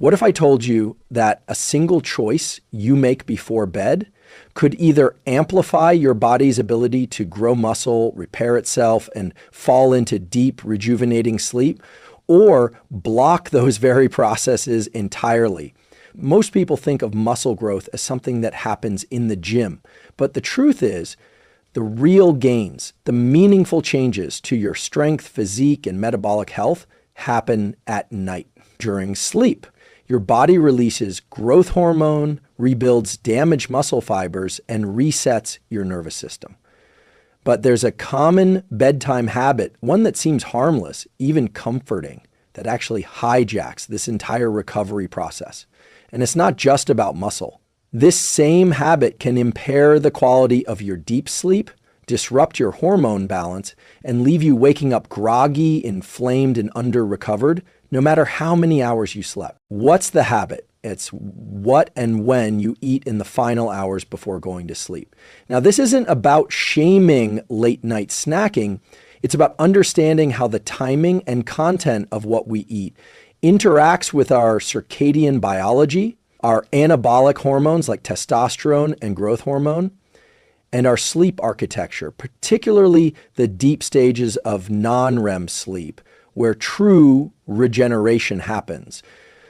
What if I told you that a single choice you make before bed could either amplify your body's ability to grow muscle, repair itself, and fall into deep, rejuvenating sleep, or block those very processes entirely? Most people think of muscle growth as something that happens in the gym, but the truth is, the real gains, the meaningful changes to your strength, physique, and metabolic health happen at night during sleep. Your body releases growth hormone, rebuilds damaged muscle fibers, and resets your nervous system. But there's a common bedtime habit, one that seems harmless, even comforting, that actually hijacks this entire recovery process. And it's not just about muscle. This same habit can impair the quality of your deep sleep, disrupt your hormone balance, and leave you waking up groggy, inflamed, and under-recovered, no matter how many hours you slept. What's the habit? It's what and when you eat in the final hours before going to sleep. Now, this isn't about shaming late-night snacking. It's about understanding how the timing and content of what we eat interacts with our circadian biology, our anabolic hormones like testosterone and growth hormone, and our sleep architecture, particularly the deep stages of non-REM sleep, where true regeneration happens.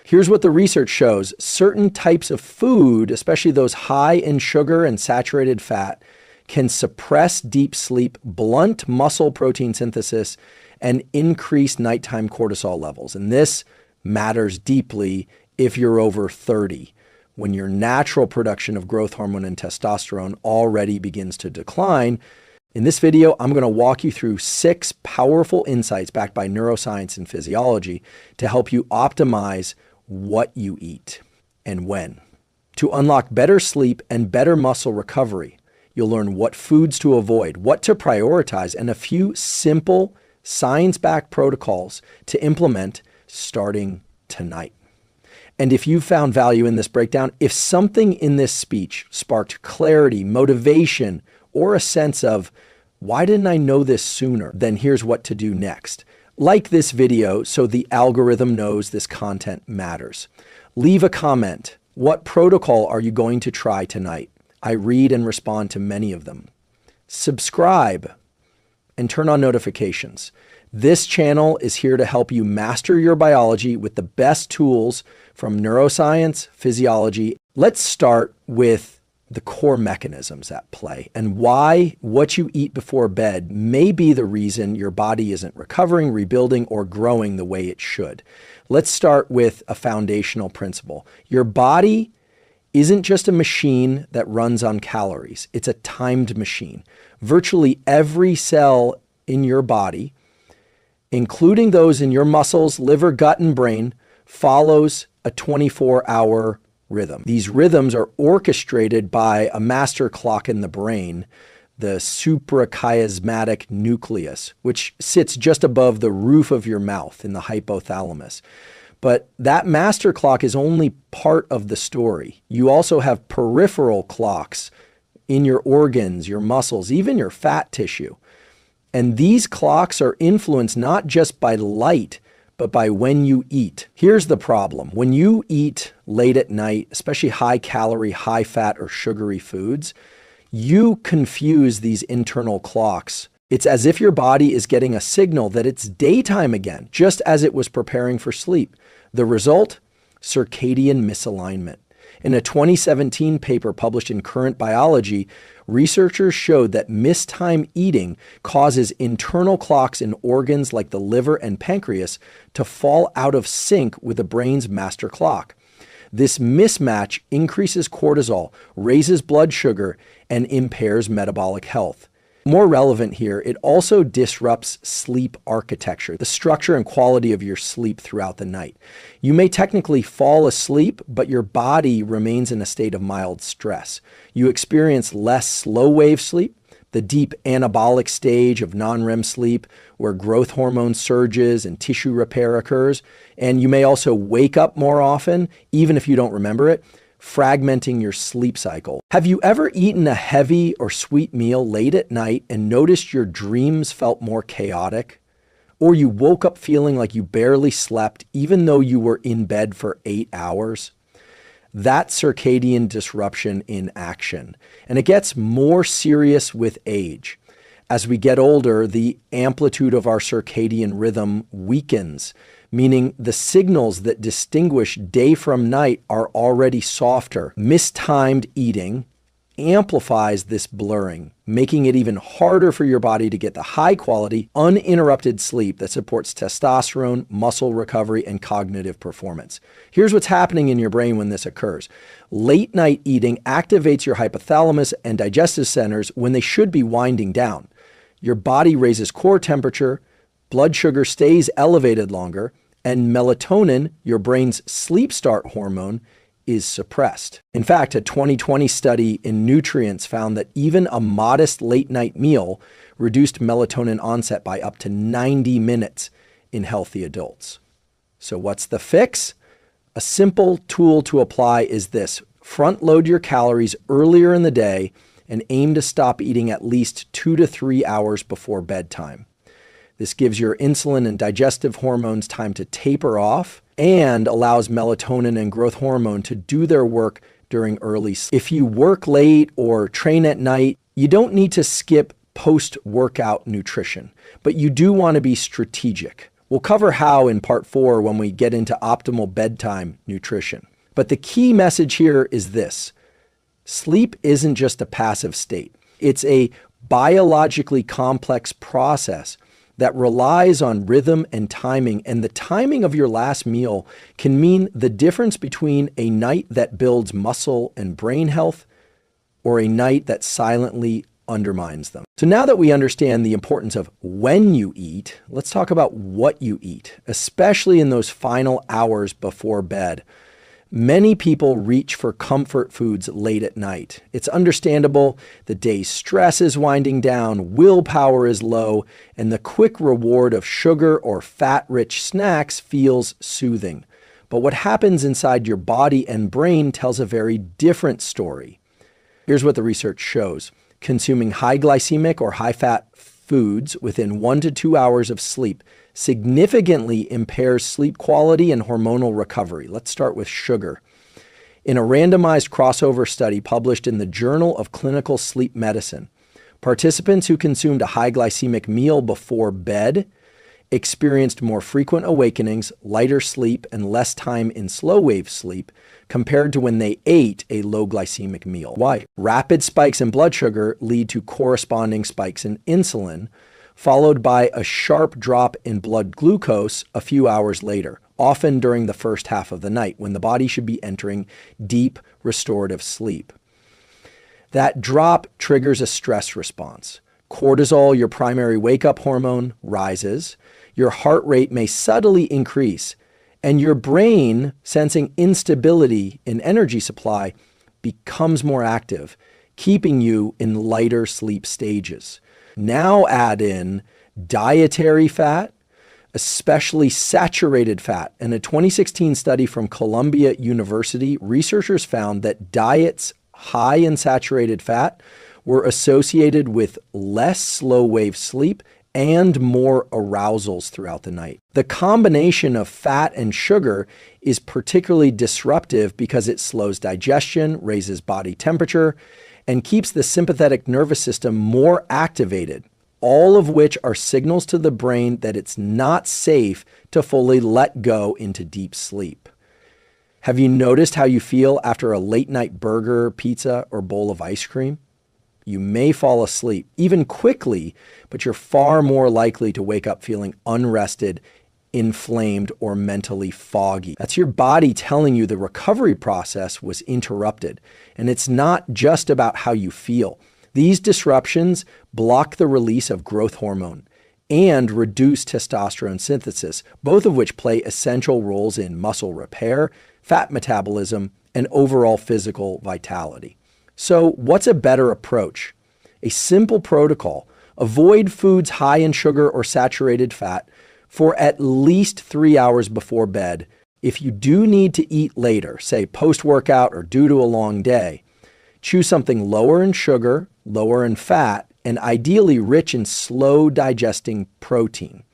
Here's what the research shows. Certain types of food, especially those high in sugar and saturated fat, can suppress deep sleep, blunt muscle protein synthesis, and increase nighttime cortisol levels. And this matters deeply if you're over 30, when your natural production of growth hormone and testosterone already begins to decline. In this video, I'm going to walk you through 6 powerful insights backed by neuroscience and physiology to help you optimize what you eat and when. To unlock better sleep and better muscle recovery, you'll learn what foods to avoid, what to prioritize, and a few simple science-backed protocols to implement starting tonight. And if you found value in this breakdown, if something in this speech sparked clarity, motivation, or a sense of, why didn't I know this sooner? Then here's what to do next. Like this video so the algorithm knows this content matters. Leave a comment. What protocol are you going to try tonight? I read and respond to many of them. Subscribe and turn on notifications. This channel is here to help you master your biology with the best tools from neuroscience, physiology. Let's start with the core mechanisms at play and why what you eat before bed may be the reason your body isn't recovering, rebuilding, or growing the way it should. Let's start with a foundational principle. Your body isn't just a machine that runs on calories. It's a timed machine. Virtually every cell in your body, including those in your muscles, liver, gut, and brain, follows a 24-hour rhythm. These rhythms are orchestrated by a master clock in the brain, the suprachiasmatic nucleus, which sits just above the roof of your mouth in the hypothalamus. But that master clock is only part of the story. You also have peripheral clocks in your organs, your muscles, even your fat tissue. And these clocks are influenced not just by light, but by when you eat. Here's the problem. When you eat late at night, especially high calorie, high fat, or sugary foods, you confuse these internal clocks. It's as if your body is getting a signal that it's daytime again, just as it was preparing for sleep. The result? Circadian misalignment. In a 2017 paper published in Current Biology, researchers showed that mistime eating causes internal clocks in organs like the liver and pancreas to fall out of sync with the brain's master clock. This mismatch increases cortisol, raises blood sugar, and impairs metabolic health. More relevant here, it also disrupts sleep architecture, the structure and quality of your sleep throughout the night. You may technically fall asleep, but your body remains in a state of mild stress. You experience less slow-wave sleep, the deep anabolic stage of non-REM sleep, where growth hormone surges and tissue repair occurs. And you may also wake up more often, even if you don't remember it, fragmenting your sleep cycle. Have you ever eaten a heavy or sweet meal late at night and noticed your dreams felt more chaotic? or you woke up feeling like you barely slept even though you were in bed for 8 hours. That's circadian disruption in action. And it gets more serious with age. As we get older, the amplitude of our circadian rhythm weakens, meaning the signals that distinguish day from night are already softer. Mistimed eating amplifies this blurring, making it even harder for your body to get the high-quality, uninterrupted sleep that supports testosterone, muscle recovery, and cognitive performance. Here's what's happening in your brain when this occurs. Late-night eating activates your hypothalamus and digestive centers when they should be winding down. Your body raises core temperature, blood sugar stays elevated longer, and melatonin, your brain's sleep start hormone, is suppressed. In fact, a 2020 study in Nutrients found that even a modest late-night meal reduced melatonin onset by up to 90 minutes in healthy adults. So what's the fix? A simple tool to apply is this. Front load your calories earlier in the day and aim to stop eating at least 2 to 3 hours before bedtime. This gives your insulin and digestive hormones time to taper off and allows melatonin and growth hormone to do their work during early sleep. If you work late or train at night, you don't need to skip post-workout nutrition, but you do want to be strategic. We'll cover how in part 4 when we get into optimal bedtime nutrition. But the key message here is this. Sleep isn't just a passive state. It's a biologically complex process that relies on rhythm and timing, and the timing of your last meal can mean the difference between a night that builds muscle and brain health or a night that silently undermines them. So now that we understand the importance of when you eat, let's talk about what you eat, especially in those final hours before bed. Many people reach for comfort foods late at night. It's understandable. The day's stress is winding down, willpower is low, and the quick reward of sugar or fat-rich snacks feels soothing. But what happens inside your body and brain tells a very different story. Here's what the research shows. Consuming high glycemic or high-fat foods within 1 to 2 hours of sleep significantly impairs sleep quality and hormonal recovery. Let's start with sugar. In a randomized crossover study published in the Journal of Clinical Sleep Medicine, participants who consumed a high glycemic meal before bed experienced more frequent awakenings, lighter sleep, and less time in slow wave sleep compared to when they ate a low glycemic meal. Why? Rapid spikes in blood sugar lead to corresponding spikes in insulin, followed by a sharp drop in blood glucose a few hours later, often during the first half of the night when the body should be entering deep restorative sleep. That drop triggers a stress response. Cortisol, your primary wake-up hormone, rises. Your heart rate may subtly increase, and your brain, sensing instability in energy supply, becomes more active, keeping you in lighter sleep stages. Now add in dietary fat, especially saturated fat. In a 2016 study from Columbia University, researchers found that diets high in saturated fat were associated with less slow-wave sleep and more arousals throughout the night. The combination of fat and sugar is particularly disruptive because it slows digestion, raises body temperature, and keeps the sympathetic nervous system more activated, all of which are signals to the brain that it's not safe to fully let go into deep sleep. Have you noticed how you feel after a late-night burger, pizza, or bowl of ice cream? You may fall asleep, even quickly, but you're far more likely to wake up feeling unrested, inflamed, or mentally foggy. That's your body telling you the recovery process was interrupted. And it's not just about how you feel. These disruptions block the release of growth hormone and reduce testosterone synthesis, both of which play essential roles in muscle repair, fat metabolism, and overall physical vitality. So what's a better approach? A simple protocol. Avoid foods high in sugar or saturated fat for at least 3 hours before bed. If you do need to eat later, say post-workout or due to a long day, choose something lower in sugar, lower in fat, and ideally rich in slow digesting protein.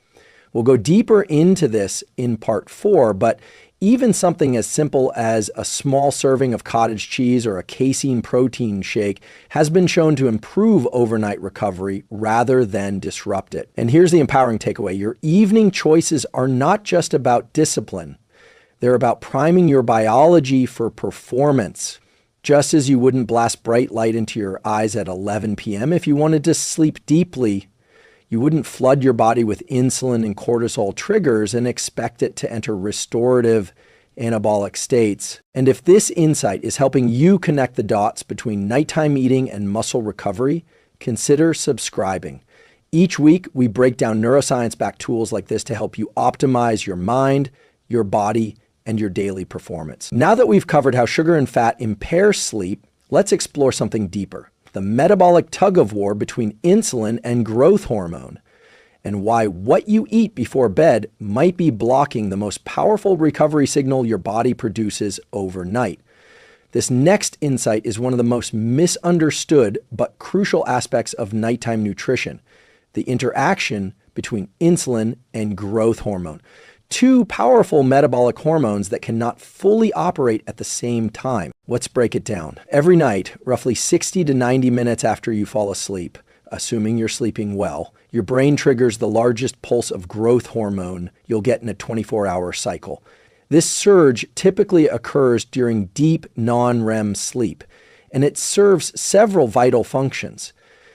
We'll go deeper into this in part 4, but even something as simple as a small serving of cottage cheese or a casein protein shake has been shown to improve overnight recovery rather than disrupt it. And here's the empowering takeaway. Your evening choices are not just about discipline. They're about priming your biology for performance. Just as you wouldn't blast bright light into your eyes at 11 p.m. if you wanted to sleep deeply, you wouldn't flood your body with insulin and cortisol triggers and expect it to enter restorative anabolic states. And if this insight is helping you connect the dots between nighttime eating and muscle recovery, consider subscribing. Each week, we break down neuroscience-backed tools like this to help you optimize your mind, your body, and your daily performance. Now that we've covered how sugar and fat impair sleep, let's explore something deeper. The metabolic tug-of-war between insulin and growth hormone, and why what you eat before bed might be blocking the most powerful recovery signal your body produces overnight. This next insight is one of the most misunderstood but crucial aspects of nighttime nutrition, the interaction between insulin and growth hormone. Two powerful metabolic hormones that cannot fully operate at the same time. Let's break it down. Every night, roughly 60 to 90 minutes after you fall asleep, assuming you're sleeping well, your brain triggers the largest pulse of growth hormone you'll get in a 24-hour cycle. This surge typically occurs during deep non-REM sleep, and it serves several vital functions,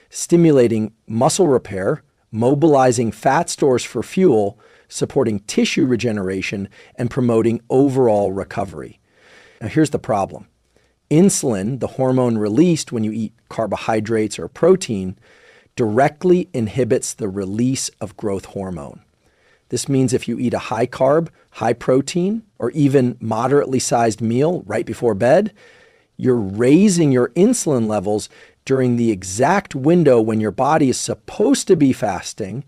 stimulating muscle repair, mobilizing fat stores for fuel, supporting tissue regeneration, and promoting overall recovery. Now here's the problem. Insulin, the hormone released when you eat carbohydrates or protein, directly inhibits the release of growth hormone. This means if you eat a high carb, high protein, or even moderately sized meal right before bed, you're raising your insulin levels during the exact window when your body is supposed to be fasting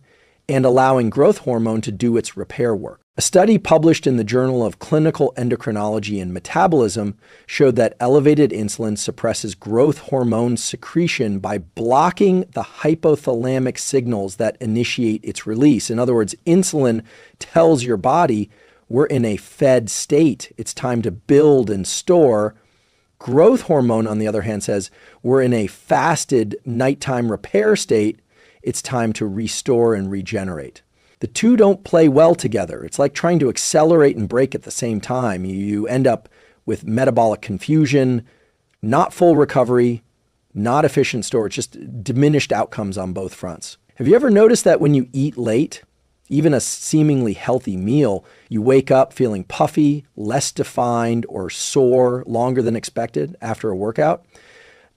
and allowing growth hormone to do its repair work. A study published in the Journal of Clinical Endocrinology and Metabolism showed that elevated insulin suppresses growth hormone secretion by blocking the hypothalamic signals that initiate its release. In other words, insulin tells your body we're in a fed state. It's time to build and store. Growth hormone, on the other hand, says we're in a fasted nighttime repair state. It's time to restore and regenerate. The two don't play well together. It's like trying to accelerate and brake at the same time. You end up with metabolic confusion, not full recovery, not efficient storage, just diminished outcomes on both fronts. Have you ever noticed that when you eat late, even a seemingly healthy meal, you wake up feeling puffy, less defined, or sore longer than expected after a workout?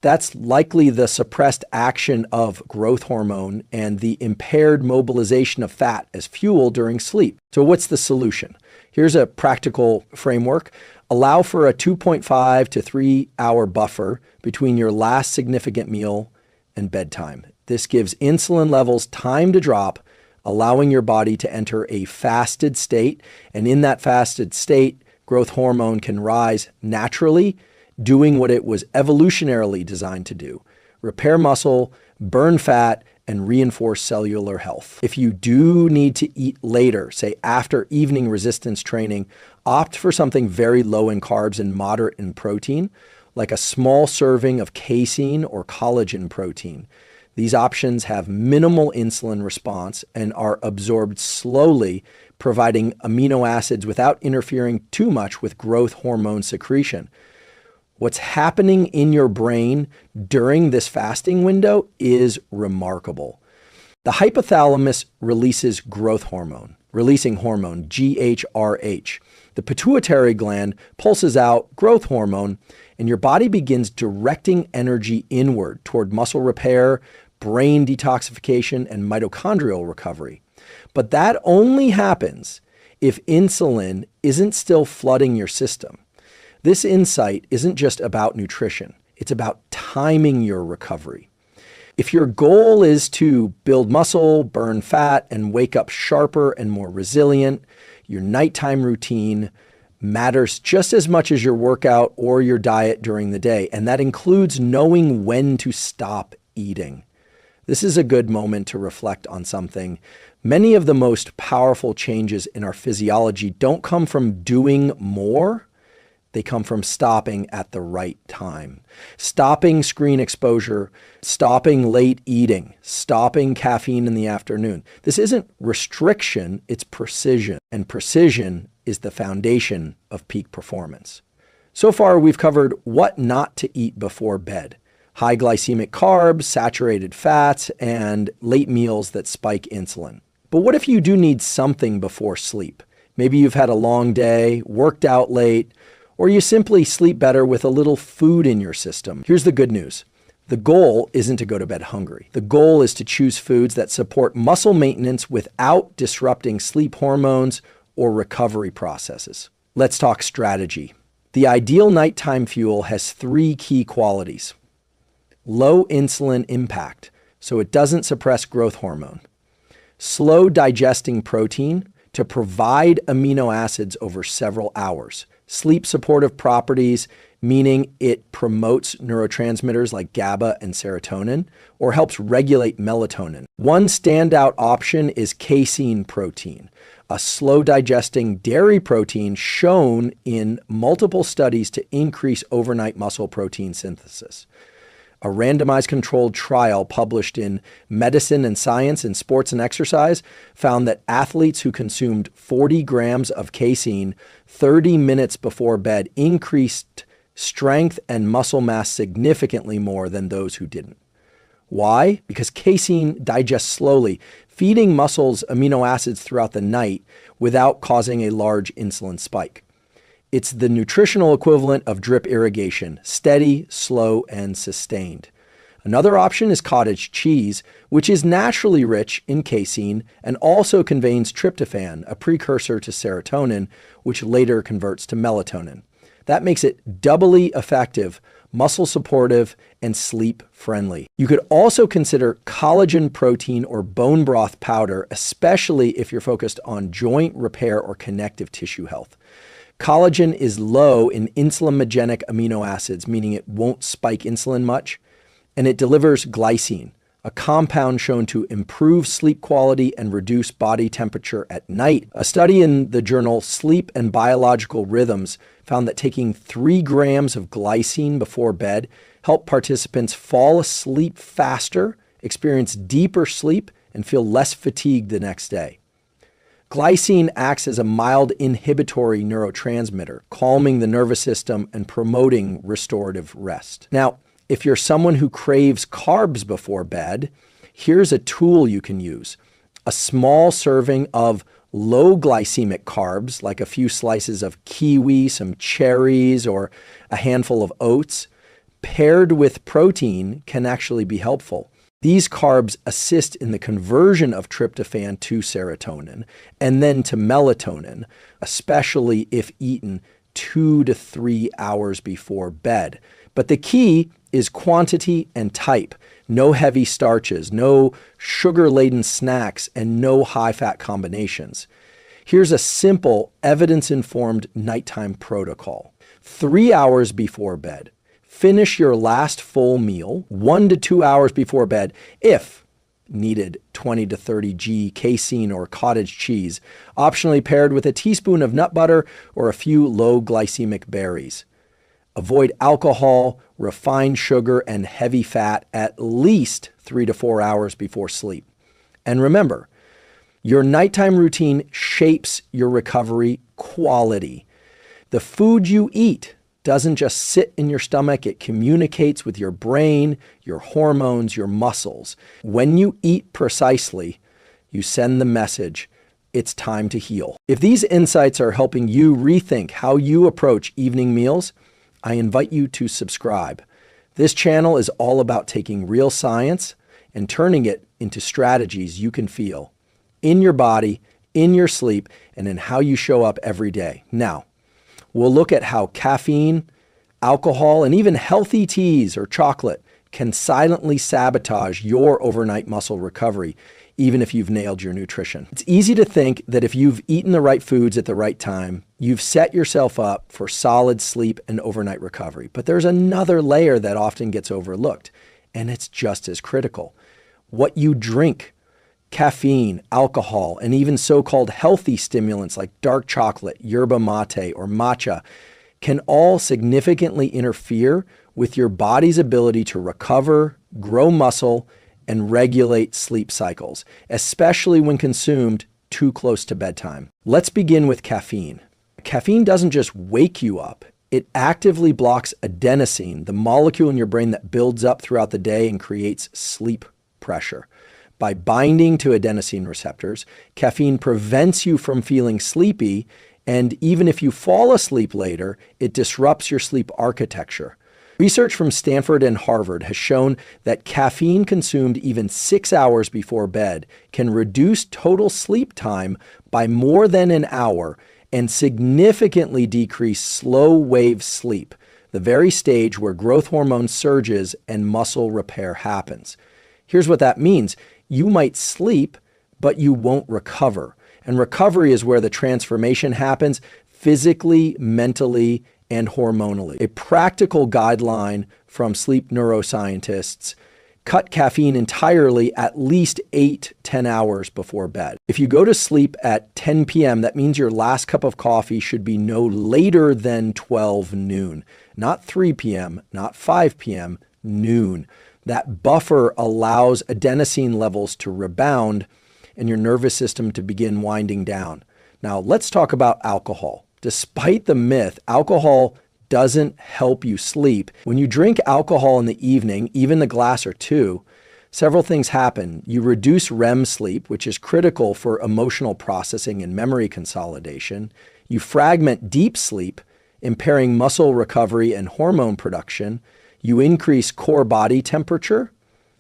That's likely the suppressed action of growth hormone and the impaired mobilization of fat as fuel during sleep. So what's the solution? Here's a practical framework. Allow for a 2.5 to 3 hour buffer between your last significant meal and bedtime. This gives insulin levels time to drop, allowing your body to enter a fasted state. And in that fasted state, growth hormone can rise naturally, doing what it was evolutionarily designed to do: repair muscle, burn fat, and reinforce cellular health. If you do need to eat later, say after evening resistance training, opt for something very low in carbs and moderate in protein, like a small serving of casein or collagen protein. These options have minimal insulin response and are absorbed slowly, providing amino acids without interfering too much with growth hormone secretion. What's happening in your brain during this fasting window is remarkable. The hypothalamus releases growth hormone, releasing hormone, GHRH. The pituitary gland pulses out growth hormone, and your body begins directing energy inward toward muscle repair, brain detoxification, and mitochondrial recovery. But that only happens if insulin isn't still flooding your system. This insight isn't just about nutrition. It's about timing your recovery. If your goal is to build muscle, burn fat, and wake up sharper and more resilient, your nighttime routine matters just as much as your workout or your diet during the day. And that includes knowing when to stop eating. This is a good moment to reflect on something. Many of the most powerful changes in our physiology don't come from doing more. They come from stopping at the right time. Stopping screen exposure, stopping late eating, stopping caffeine in the afternoon. This isn't restriction, it's precision. And precision is the foundation of peak performance. So far, we've covered what not to eat before bed. High glycemic carbs, saturated fats, and late meals that spike insulin. But what if you do need something before sleep? Maybe you've had a long day, worked out late, or you simply sleep better with a little food in your system. Here's the good news. The goal isn't to go to bed hungry. The goal is to choose foods that support muscle maintenance without disrupting sleep hormones or recovery processes. Let's talk strategy. The ideal nighttime fuel has 3 key qualities. Low insulin impact, so it doesn't suppress growth hormone. Slow digesting protein to provide amino acids over several hours. Sleep supportive properties, meaning it promotes neurotransmitters like GABA and serotonin, or helps regulate melatonin. One standout option is casein protein, a slow digesting dairy protein shown in multiple studies to increase overnight muscle protein synthesis. A randomized controlled trial published in Medicine and Science in Sports and Exercise found that athletes who consumed 40 grams of casein 30 minutes before bed increased strength and muscle mass significantly more than those who didn't. Why? Because casein digests slowly, feeding muscles amino acids throughout the night without causing a large insulin spike. It's the nutritional equivalent of drip irrigation, steady, slow, and sustained. Another option is cottage cheese, which is naturally rich in casein and also contains tryptophan, a precursor to serotonin, which later converts to melatonin. That makes it doubly effective, muscle supportive, and sleep friendly. You could also consider collagen protein or bone broth powder, especially if you're focused on joint repair or connective tissue health. Collagen is low in insulinogenic amino acids, meaning it won't spike insulin much, and it delivers glycine, a compound shown to improve sleep quality and reduce body temperature at night. A study in the journal Sleep and Biological Rhythms found that taking 3 grams of glycine before bed helped participants fall asleep faster, experience deeper sleep, and feel less fatigued the next day. Glycine acts as a mild inhibitory neurotransmitter, calming the nervous system and promoting restorative rest. Now, if you're someone who craves carbs before bed, here's a tool you can use. A small serving of low glycemic carbs, like a few slices of kiwi, some cherries, or a handful of oats, paired with protein can actually be helpful. These carbs assist in the conversion of tryptophan to serotonin and then to melatonin, especially if eaten 2 to 3 hours before bed. But the key is quantity and type. No heavy starches, no sugar-laden snacks, and no high-fat combinations. Here's a simple, evidence-informed nighttime protocol. 3 hours before bed, finish your last full meal 1 to 2 hours before bed if needed 20 to 30 g casein or cottage cheese, optionally paired with a teaspoon of nut butter or a few low glycemic berries. Avoid alcohol, refined sugar, and heavy fat at least 3 to 4 hours before sleep. And remember, your nighttime routine shapes your recovery quality. The food you eat doesn't just sit in your stomach, it communicates with your brain, your hormones, your muscles. When you eat precisely, you send the message, it's time to heal. If these insights are helping you rethink how you approach evening meals, I invite you to subscribe. This channel is all about taking real science and turning it into strategies you can feel in your body, in your sleep, and in how you show up every day. Now, we'll look at how caffeine, alcohol, and even healthy teas or chocolate can silently sabotage your overnight muscle recovery, even if you've nailed your nutrition. It's easy to think that if you've eaten the right foods at the right time, you've set yourself up for solid sleep and overnight recovery. But there's another layer that often gets overlooked, and it's just as critical. What you drink. Caffeine, alcohol, and even so-called healthy stimulants like dark chocolate, yerba mate, or matcha can all significantly interfere with your body's ability to recover, grow muscle, and regulate sleep cycles, especially when consumed too close to bedtime. Let's begin with caffeine. Caffeine doesn't just wake you up, it actively blocks adenosine, the molecule in your brain that builds up throughout the day and creates sleep pressure. By binding to adenosine receptors, caffeine prevents you from feeling sleepy, and even if you fall asleep later, it disrupts your sleep architecture. Research from Stanford and Harvard has shown that caffeine consumed even 6 hours before bed can reduce total sleep time by more than an hour and significantly decrease slow wave sleep, the very stage where growth hormone surges and muscle repair happens. Here's what that means. You might sleep, but you won't recover. And recovery is where the transformation happens physically, mentally, and hormonally. A practical guideline from sleep neuroscientists: cut caffeine entirely at least 8-10 hours before bed. If you go to sleep at 10 p.m., that means your last cup of coffee should be no later than 12 noon. Not 3 p.m., not 5 p.m., noon. That buffer allows adenosine levels to rebound and your nervous system to begin winding down. Now, let's talk about alcohol. Despite the myth, alcohol doesn't help you sleep. When you drink alcohol in the evening, even a glass or two, several things happen. You reduce REM sleep, which is critical for emotional processing and memory consolidation. You fragment deep sleep, impairing muscle recovery and hormone production. You increase core body temperature,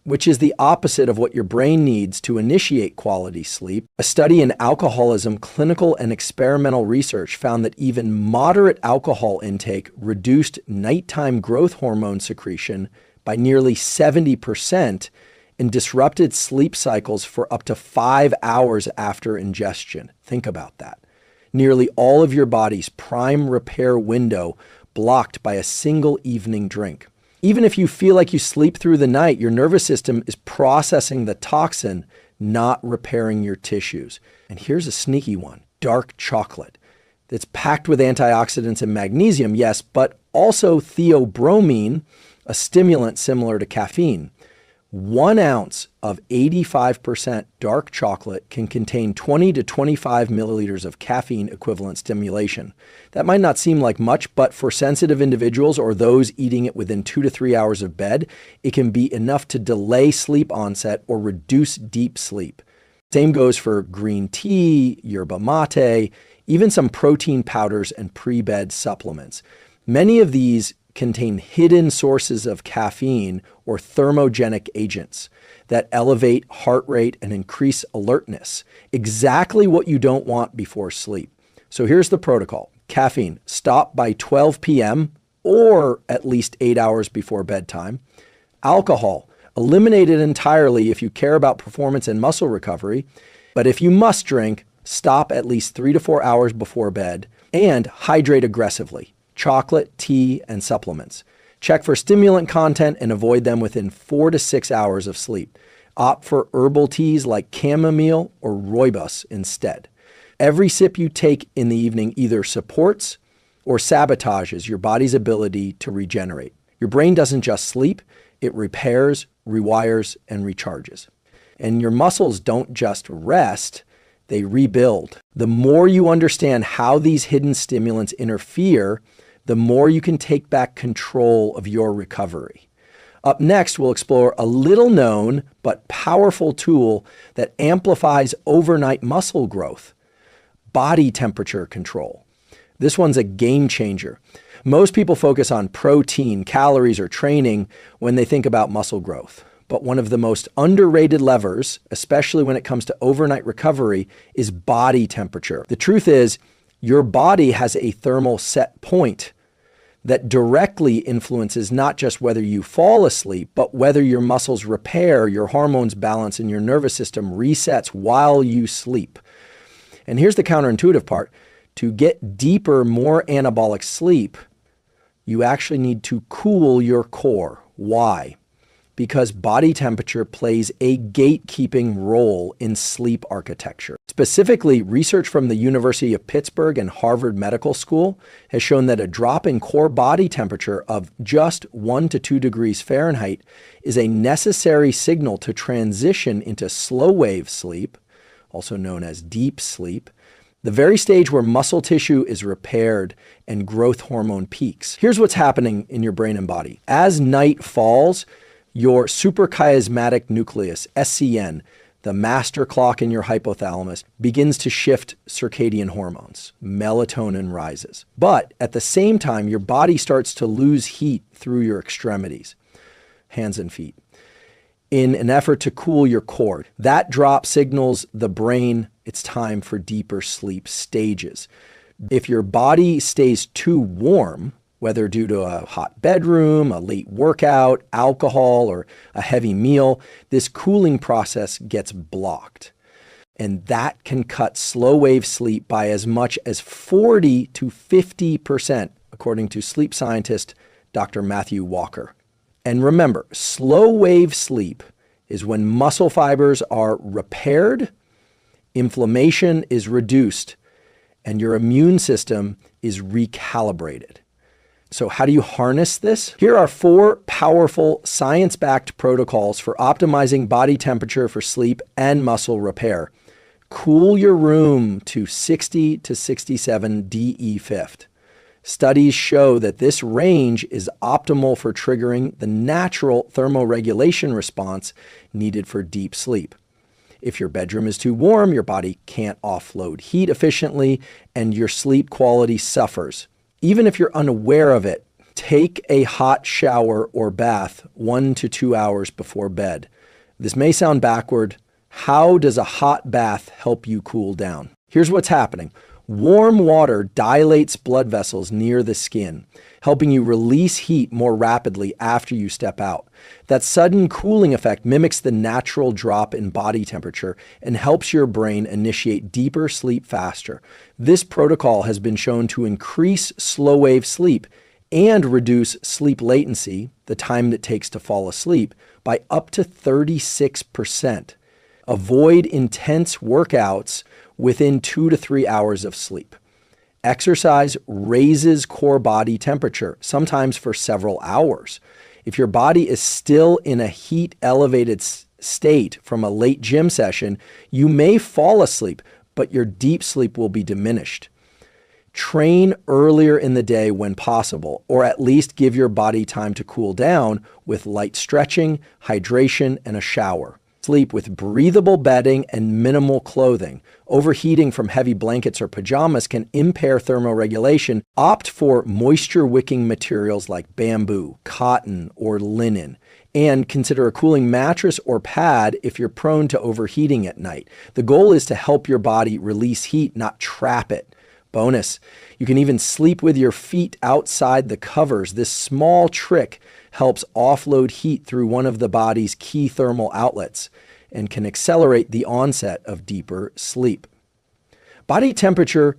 which is the opposite of what your brain needs to initiate quality sleep. A study in alcoholism, clinical and experimental research found that even moderate alcohol intake reduced nighttime growth hormone secretion by nearly 70% and disrupted sleep cycles for up to 5 hours after ingestion. Think about that. Nearly all of your body's prime repair window blocked by a single evening drink. Even if you feel like you sleep through the night, your nervous system is processing the toxin, not repairing your tissues. And here's a sneaky one: dark chocolate. It's packed with antioxidants and magnesium, yes, but also theobromine, a stimulant similar to caffeine. 1 ounce of 85% dark chocolate can contain 20 to 25 milliliters of caffeine equivalent stimulation. That might not seem like much, but for sensitive individuals or those eating it within 2 to 3 hours of bed, it can be enough to delay sleep onset or reduce deep sleep. Same goes for green tea, yerba mate, even some protein powders and pre-bed supplements. Many of these contain hidden sources of caffeine or thermogenic agents that elevate heart rate and increase alertness, exactly what you don't want before sleep. So here's the protocol. Caffeine, stop by 12 p.m. or at least 8 hours before bedtime. Alcohol, eliminate it entirely if you care about performance and muscle recovery. But if you must drink, stop at least 3 to 4 hours before bed, and hydrate aggressively. Chocolate, tea, and supplements. Check for stimulant content and avoid them within 4 to 6 hours of sleep. Opt for herbal teas like chamomile or rooibos instead. Every sip you take in the evening either supports or sabotages your body's ability to regenerate. Your brain doesn't just sleep, it repairs, rewires, and recharges. And your muscles don't just rest, they rebuild. The more you understand how these hidden stimulants interfere, the more you can take back control of your recovery. Up next, we'll explore a little known but powerful tool that amplifies overnight muscle growth: body temperature control. This one's a game changer. Most people focus on protein, calories, or training when they think about muscle growth. But one of the most underrated levers, especially when it comes to overnight recovery, is body temperature. The truth is, your body has a thermal set point that directly influences not just whether you fall asleep, but whether your muscles repair, your hormones balance, and your nervous system resets while you sleep. And here's the counterintuitive part. To get deeper, more anabolic sleep, you actually need to cool your core. Why? because body temperature plays a gatekeeping role in sleep architecture. Specifically, research from the University of Pittsburgh and Harvard Medical School has shown that a drop in core body temperature of just 1 to 2 degrees Fahrenheit is a necessary signal to transition into slow wave sleep, also known as deep sleep, the very stage where muscle tissue is repaired and growth hormone peaks. Here's what's happening in your brain and body. As night falls, your suprachiasmatic nucleus, SCN, the master clock in your hypothalamus, begins to shift circadian hormones. Melatonin rises. But at the same time, your body starts to lose heat through your extremities, hands and feet, in an effort to cool your core. That drop signals the brain it's time for deeper sleep stages. If your body stays too warm, whether due to a hot bedroom, a late workout, alcohol, or a heavy meal, this cooling process gets blocked. And that can cut slow wave sleep by as much as 40 to 50%, according to sleep scientist Dr. Matthew Walker. And remember, slow wave sleep is when muscle fibers are repaired, inflammation is reduced, and your immune system is recalibrated. So how do you harness this? Here are 4 powerful science-backed protocols for optimizing body temperature for sleep and muscle repair. Cool your room to 60 to 67 dE5. Studies show that this range is optimal for triggering the natural thermoregulation response needed for deep sleep. If your bedroom is too warm, your body can't offload heat efficiently, and your sleep quality suffers. Even if you're unaware of it, take a hot shower or bath 1 to 2 hours before bed. This may sound backward. How does a hot bath help you cool down? Here's what's happening. Warm water dilates blood vessels near the skin, helping you release heat more rapidly after you step out. That sudden cooling effect mimics the natural drop in body temperature and helps your brain initiate deeper sleep faster. This protocol has been shown to increase slow wave sleep and reduce sleep latency, the time that takes to fall asleep, by up to 36%. Avoid intense workouts within 2 to 3 hours of sleep. Exercise raises core body temperature, sometimes for several hours. If your body is still in a heat-elevated state from a late gym session, you may fall asleep, but your deep sleep will be diminished. Train earlier in the day when possible, or at least give your body time to cool down with light stretching, hydration, and a shower. Sleep with breathable bedding and minimal clothing. Overheating from heavy blankets or pajamas can impair thermoregulation. Opt for moisture-wicking materials like bamboo, cotton, or linen. And consider a cooling mattress or pad if you're prone to overheating at night. The goal is to help your body release heat, not trap it. Bonus, you can even sleep with your feet outside the covers. This small trick helps offload heat through one of the body's key thermal outlets and can accelerate the onset of deeper sleep. Body temperature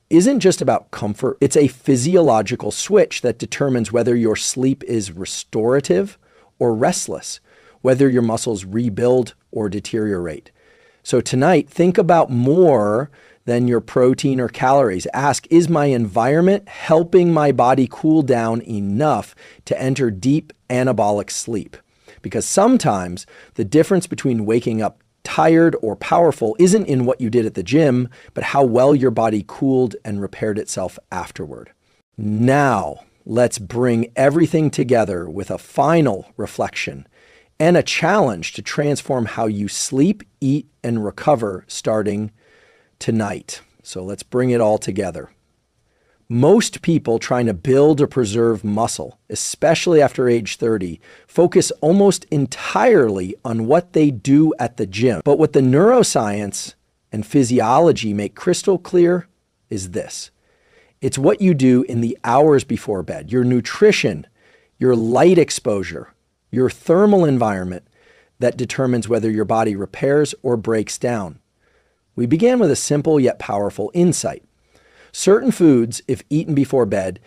isn't just about comfort. It's a physiological switch that determines whether your sleep is restorative or restless, whether your muscles rebuild or deteriorate. So tonight, think about more than your protein or calories. Ask, is my environment helping my body cool down enough to enter deep anabolic sleep? Because sometimes the difference between waking up tired or powerful isn't in what you did at the gym, but how well your body cooled and repaired itself afterward. Now, let's bring everything together with a final reflection and a challenge to transform how you sleep, eat, and recover starting tonight. So let's bring it all together. Most people trying to build or preserve muscle, especially after age 30, focus almost entirely on what they do at the gym. But what the neuroscience and physiology make crystal clear is this. It's what you do in the hours before bed, your nutrition, your light exposure, your thermal environment that determines whether your body repairs or breaks down. We began with a simple yet powerful insight. Certain foods, if eaten before bed,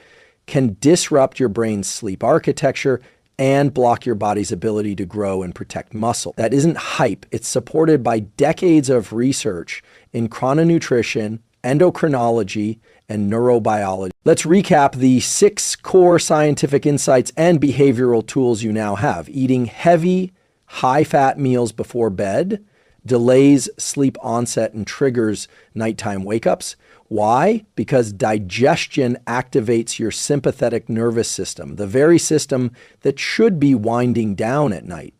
can disrupt your brain's sleep architecture and block your body's ability to grow and protect muscle. That isn't hype. It's supported by decades of research in chrononutrition, endocrinology, and neurobiology. Let's recap the 6 core scientific insights and behavioral tools you now have. Eating heavy, high-fat meals before bed delays sleep onset and triggers nighttime wake-ups. Why? Because digestion activates your sympathetic nervous system, the very system that should be winding down at night.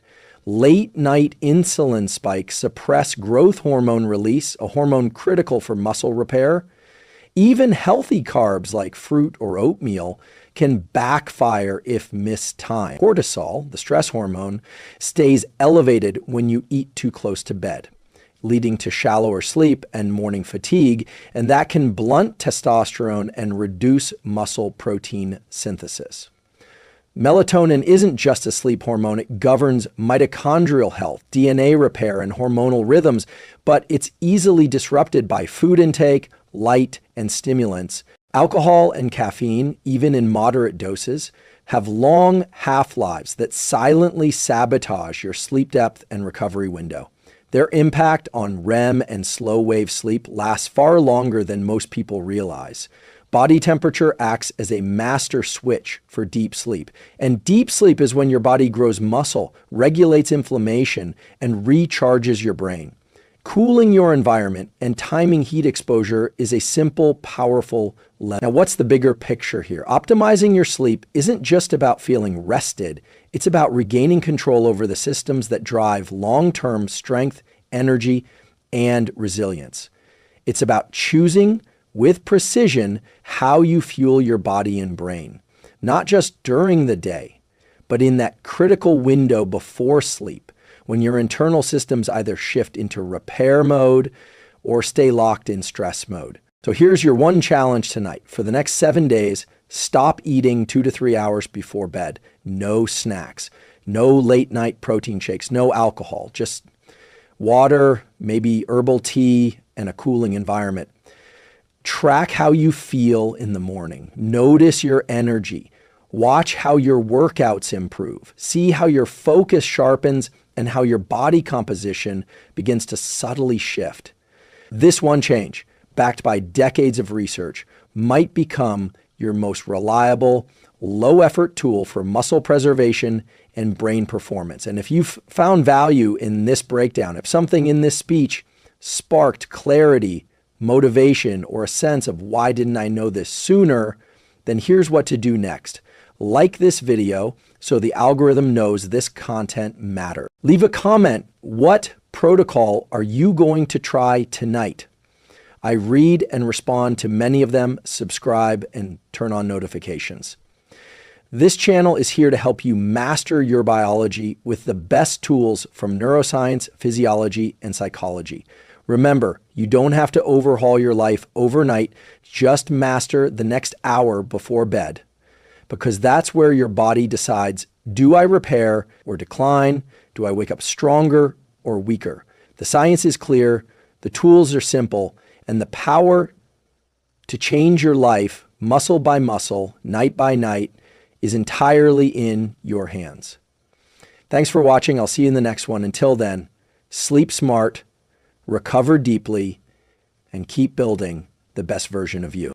Late night insulin spikes suppress growth hormone release, a hormone critical for muscle repair. Even healthy carbs like fruit or oatmeal can backfire if mistimed. Cortisol, the stress hormone, stays elevated when you eat too close to bed, leading to shallower sleep and morning fatigue, and that can blunt testosterone and reduce muscle protein synthesis. Melatonin isn't just a sleep hormone, it governs mitochondrial health, DNA repair, and hormonal rhythms, but it's easily disrupted by food intake, light, and stimulants. Alcohol and caffeine, even in moderate doses, have long half-lives that silently sabotage your sleep depth and recovery window. Their impact on REM and slow-wave sleep lasts far longer than most people realize. Body temperature acts as a master switch for deep sleep. And deep sleep is when your body grows muscle, regulates inflammation, and recharges your brain. Cooling your environment and timing heat exposure is a simple, powerful lesson. Now, what's the bigger picture here? Optimizing your sleep isn't just about feeling rested. It's about regaining control over the systems that drive long-term strength, energy, and resilience. It's about choosing with precision how you fuel your body and brain, not just during the day, but in that critical window before sleep, when your internal systems either shift into repair mode or stay locked in stress mode. So here's your one challenge tonight. For the next 7 days, stop eating 2 to 3 hours before bed. No snacks, no late night protein shakes, no alcohol, just water, maybe herbal tea, and a cooling environment. Track how you feel in the morning. Notice your energy. Watch how your workouts improve. See how your focus sharpens and how your body composition begins to subtly shift. This one change, backed by decades of research, might become your most reliable, low-effort tool for muscle preservation and brain performance. And if you've found value in this breakdown, if something in this speech sparked clarity, motivation, or a sense of why didn't I know this sooner, then here's what to do next. Like this video so the algorithm knows this content matters. Leave a comment. What protocol are you going to try tonight? I read and respond to many of them. Subscribe and turn on notifications. This channel is here to help you master your biology with the best tools from neuroscience, physiology, and psychology. Remember, you don't have to overhaul your life overnight. Just master the next hour before bed, because that's where your body decides, do I repair or decline? Do I wake up stronger or weaker? The science is clear, the tools are simple, and the power to change your life muscle by muscle, night by night, is entirely in your hands. Thanks for watching. I'll see you in the next one. Until then, sleep smart, recover deeply, and keep building the best version of you.